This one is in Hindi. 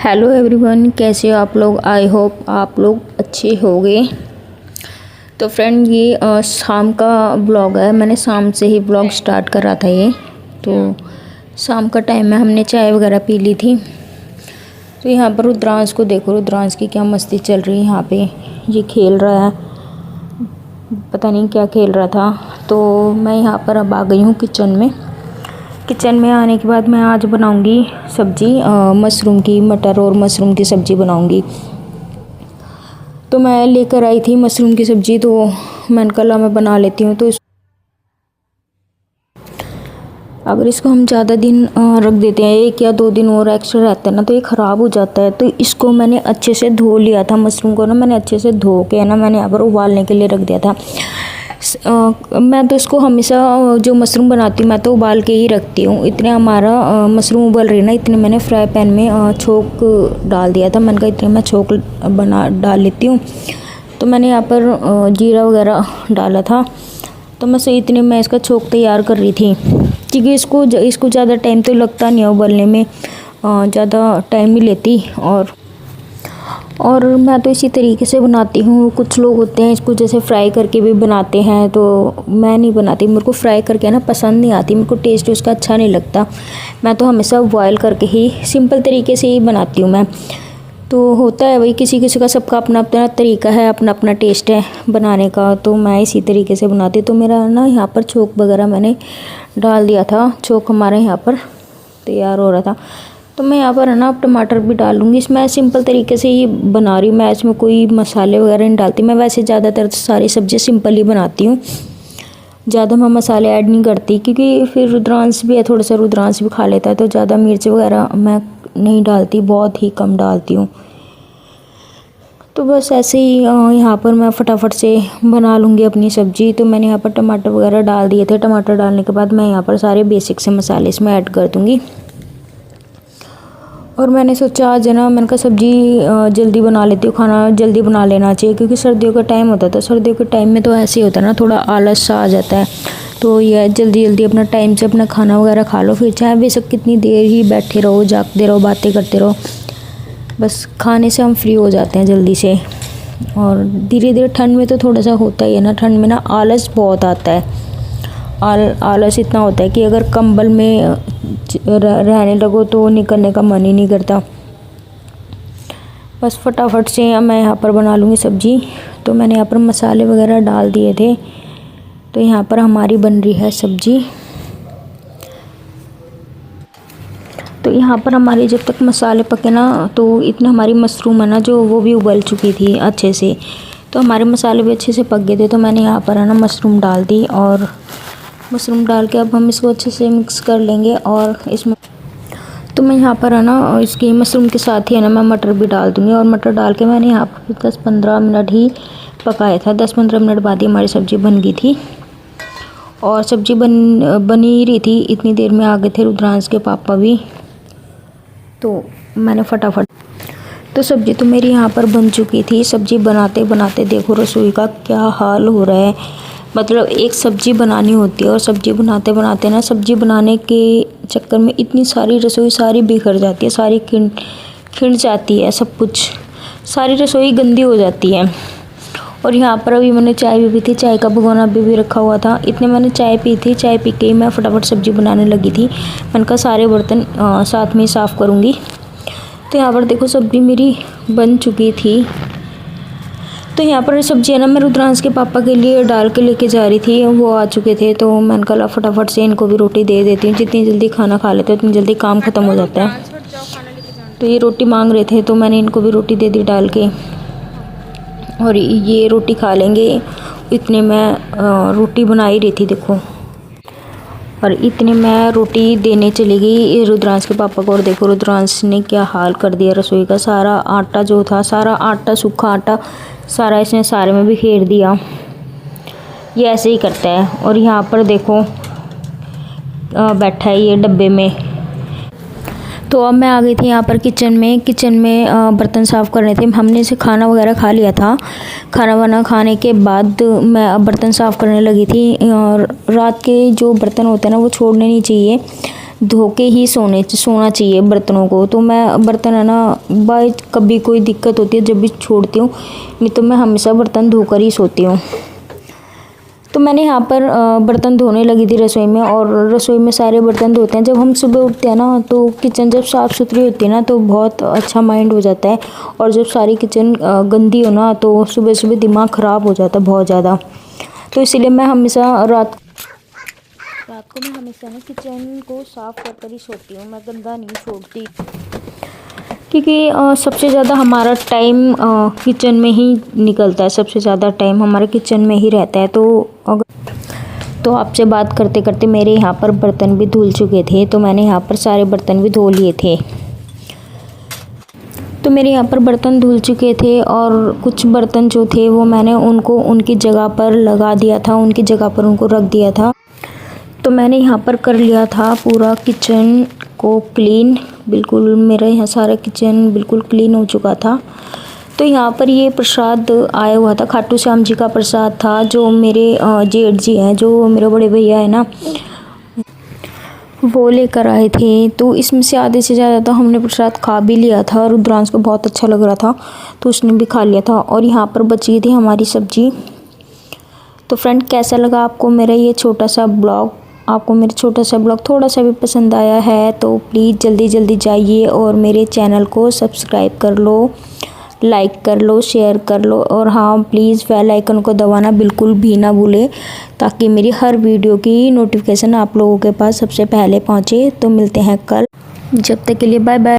हेलो एवरीवन, कैसे हो आप लोग। आई होप आप लोग अच्छे होंगे। तो फ्रेंड ये शाम का ब्लॉग है। मैंने शाम से ही ब्लॉग स्टार्ट करा था ये। तो शाम का टाइम में हमने चाय वगैरह पी ली थी। तो यहाँ पर रुद्रांश को देखो, रुद्रांश की क्या मस्ती चल रही है। यहाँ पे ये खेल रहा है, पता नहीं क्या खेल रहा था। तो मैं यहाँ पर अब आ गई हूँ किचन में आने के बाद मैं आज बनाऊंगी सब्ज़ी मशरूम की, मटर और मशरूम की सब्ज़ी बनाऊंगी। तो मैं लेकर आई थी मशरूम की सब्ज़ी, तो मैंने कहा मैं बना लेती हूँ। तो अगर इसको हम ज़्यादा दिन रख देते हैं, 1 या 2 दिन और एक्स्ट्रा रहता है ना, तो ये ख़राब हो जाता है। तो इसको मैंने अच्छे से धो लिया था। मशरूम को ना मैंने अच्छे से धो के ना मैंने यहाँ पर उबालने के लिए रख दिया था। मैं तो इसको हमेशा जो मशरूम बनाती हूँ मैं तो उबाल के ही रखती हूँ। इतने हमारा मशरूम उबल रही है ना, इतने मैंने फ्राई पैन में छोंक डाल दिया था। मैंने कहा इतने मैं छोंक डाल लेती हूँ। तो मैंने यहाँ पर जीरा वगैरह डाला था। तो मैं इतने मैं इसका छोंक तैयार कर रही थी, क्योंकि इसको ज़्यादा टाइम तो लगता नहीं है उबलने में, ज़्यादा टाइम नहीं लेती। और मैं तो इसी तरीके से बनाती हूँ। कुछ लोग होते हैं इसको जैसे फ्राई करके भी बनाते हैं, तो मैं नहीं बनाती। मेरे को फ्राई करके ना पसंद नहीं आती, मेरे को टेस्ट उसका अच्छा नहीं लगता। मैं तो हमेशा बॉयल करके ही सिंपल तरीके से ही बनाती हूँ मैं। तो होता है वही, किसी किसी का सबका अपना अपना तरीका है, अपना अपना टेस्ट है बनाने का। तो मैं इसी तरीके से बनाती। तो मेरा ना यहाँ पर छोंक वगैरह मैंने डाल दिया था। छोंक हमारे यहाँ पर तैयार हो रहा था। तो मैं यहाँ पर है ना अब टमाटर भी डालूँगी। इसमें सिंपल तरीके से ही बना रही हूँ मैं, इसमें कोई मसाले वगैरह नहीं डालती। मैं वैसे ज़्यादातर सारी सब्ज़ी सिंपल ही बनाती हूँ, ज़्यादा मैं मसाले ऐड नहीं करती, क्योंकि फिर रुद्रांश भी है, थोड़ा सा रुद्रांश भी खा लेता है। तो ज़्यादा मिर्च वगैरह मैं नहीं डालती, बहुत ही कम डालती हूँ। तो बस ऐसे ही यहाँ पर मैं फटाफट से बना लूँगी अपनी सब्ज़ी। तो मैंने यहाँ पर टमाटर वगैरह डाल दिए थे। टमाटर डालने के बाद मैं यहाँ पर सारे बेसिक से मसाले इसमें ऐड कर दूँगी। और मैंने सोचा आज है ना, मैंने कहा सब्ज़ी जल्दी बना लेती हूँ, खाना जल्दी बना लेना चाहिए, क्योंकि सर्दियों का टाइम होता था। सर्दियों के टाइम में तो ऐसे ही होता है ना, थोड़ा आलस सा आ जाता है। तो यह जल्दी जल्दी अपना टाइम से अपना खाना वगैरह खा लो, फिर चाहे बेशक कितनी देर ही बैठे रहो, जागते रहो, बातें करते रहो, बस खाने से हम फ्री हो जाते हैं जल्दी से। और धीरे धीरे ठंड में तो थोड़ा सा होता ही है ना, ठंड में ना आलस बहुत आता है। आलस इतना होता है कि अगर कंबल में रहने लगो तो निकलने का मन ही नहीं करता। बस फटाफट से मैं यहाँ पर बना लूँगी सब्ज़ी। तो मैंने यहाँ पर मसाले वगैरह डाल दिए थे। तो यहाँ पर हमारी बन रही है सब्ज़ी। तो यहाँ पर हमारे जब तक मसाले पके ना, तो इतने हमारी मशरूम है ना जो वो भी उबल चुकी थी अच्छे से। तो हमारे मसाले भी अच्छे से पक गए थे। तो मैंने यहाँ पर है ना मशरूम डाल दी, और मशरूम डाल के अब हम इसको अच्छे से मिक्स कर लेंगे। और इसमें तो मैं यहाँ पर है ना इसकी मशरूम के साथ ही है ना मैं मटर भी डाल दूँगी। और मटर डाल के मैंने यहाँ पर 10-15 मिनट ही पकाया था। 10-15 मिनट बाद ही हमारी सब्ज़ी बन गई थी। और सब्ज़ी बनी ही रही थी, इतनी देर में आ गए थे रुद्रांश के पापा भी। तो मैंने फटाफट, तो सब्ज़ी तो मेरी यहाँ पर बन चुकी थी। सब्ज़ी बनाते बनाते देखो रसोई का क्या हाल हो रहा है। मतलब एक सब्ज़ी बनानी होती है, और सब्ज़ी बनाते बनाते ना, सब्ज़ी बनाने के चक्कर में इतनी सारी रसोई सारी बिखर जाती है, सारी खिंड जाती है, सब कुछ सारी रसोई गंदी हो जाती है। और यहाँ पर अभी मैंने चाय भी पी थी, चाय का भगोना भी रखा हुआ था। इतने मैंने चाय पी थी, चाय पी के ही मैं फटाफट सब्ज़ी बनाने लगी थी। मैंने कहा सारे बर्तन साथ में ही साफ़ करूँगी। तो यहाँ पर देखो सब्ज़ी मेरी बन चुकी थी। तो यहाँ पर सब्ज़ी है ना मैं रुद्रांश के पापा के लिए डाल के लेके जा रही थी, वो आ चुके थे। तो मैंने कहा फटाफट से इनको भी रोटी दे देती हूँ, जितनी जल्दी खाना खा लेते हैं उतनी जल्दी काम ख़त्म हो जाता है। तो ये रोटी मांग रहे थे, तो मैंने इनको भी रोटी दे दी डाल के, और ये रोटी खा लेंगे। इतने मैं रोटी बना ही रही थी देखो, और इतने मैं रोटी देने चली गई रुद्रांश के पापा को। और देखो रुद्रांश ने क्या हाल कर दिया रसोई का। सारा आटा जो था, सारा आटा, सूखा आटा सारा इसने सारे में बिखेर दिया। ये ऐसे ही करता है। और यहाँ पर देखो बैठा है ये डब्बे में। तो अब मैं आ गई थी यहाँ पर किचन में बर्तन साफ़ करने थे। हमने से खाना वगैरह खा लिया था। खाना वाना खाने के बाद मैं अब बर्तन साफ़ करने लगी थी। और रात के जो बर्तन होते हैं ना वो छोड़ने नहीं चाहिए, धो के ही सोना चाहिए बर्तनों को। तो मैं बर्तन है ना बाय कभी कोई दिक्कत होती है जब भी छोड़ती हूँ, नहीं तो मैं हमेशा बर्तन धोकर ही सोती हूँ। तो मैंने यहाँ पर बर्तन धोने लगी थी रसोई में, और रसोई में सारे बर्तन धोते हैं जब हम सुबह उठते हैं ना, तो किचन जब साफ़ सुथरी होती है ना तो बहुत अच्छा माइंड हो जाता है। और जब सारी किचन गंदी हो ना तो सुबह सुबह दिमाग ख़राब हो जाता है बहुत ज़्यादा। तो इसीलिए मैं हमेशा रात को मैं हमेशा ना किचन को साफ़ कर कर ही सोती हूँ, मैं गंदा नहीं छोड़ती। क्योंकि सबसे ज़्यादा हमारा टाइम किचन में ही निकलता है, सबसे ज़्यादा टाइम हमारा किचन में ही रहता है। तो आपसे बात करते करते मेरे यहाँ पर बर्तन भी धुल चुके थे, तो मैंने यहाँ पर सारे बर्तन भी धो लिए थे। तो मेरे यहाँ पर बर्तन धुल चुके थे, और कुछ बर्तन जो थे वो मैंने उनको उनकी जगह पर लगा दिया था, उनकी जगह पर उनको रख दिया था। तो मैंने यहाँ पर कर लिया था पूरा किचन को क्लीन, बिल्कुल मेरा यहाँ सारा किचन बिल्कुल क्लीन हो चुका था। तो यहाँ पर ये प्रसाद आया हुआ था, खाटू श्याम जी का प्रसाद था, जो मेरे जेठ जी हैं, जो मेरे बड़े भैया है ना, वो लेकर आए थे। तो इसमें से आधे से ज़्यादा तो हमने प्रसाद खा भी लिया था, और रुद्रांश को बहुत अच्छा लग रहा था तो उसने भी खा लिया था। और यहाँ पर बची थी हमारी सब्जी। तो फ्रेंड, कैसा लगा आपको मेरा ये छोटा सा ब्लॉग? आपको मेरा छोटा सा ब्लॉग थोड़ा सा भी पसंद आया है तो प्लीज़ जल्दी जल्दी जाइए और मेरे चैनल को सब्सक्राइब कर लो, लाइक कर लो, शेयर कर लो, और हाँ प्लीज़ बेल आइकन को दबाना बिल्कुल भी ना भूलें, ताकि मेरी हर वीडियो की नोटिफिकेशन आप लोगों के पास सबसे पहले पहुँचे। तो मिलते हैं कल, जब तक के लिए बाय बाय।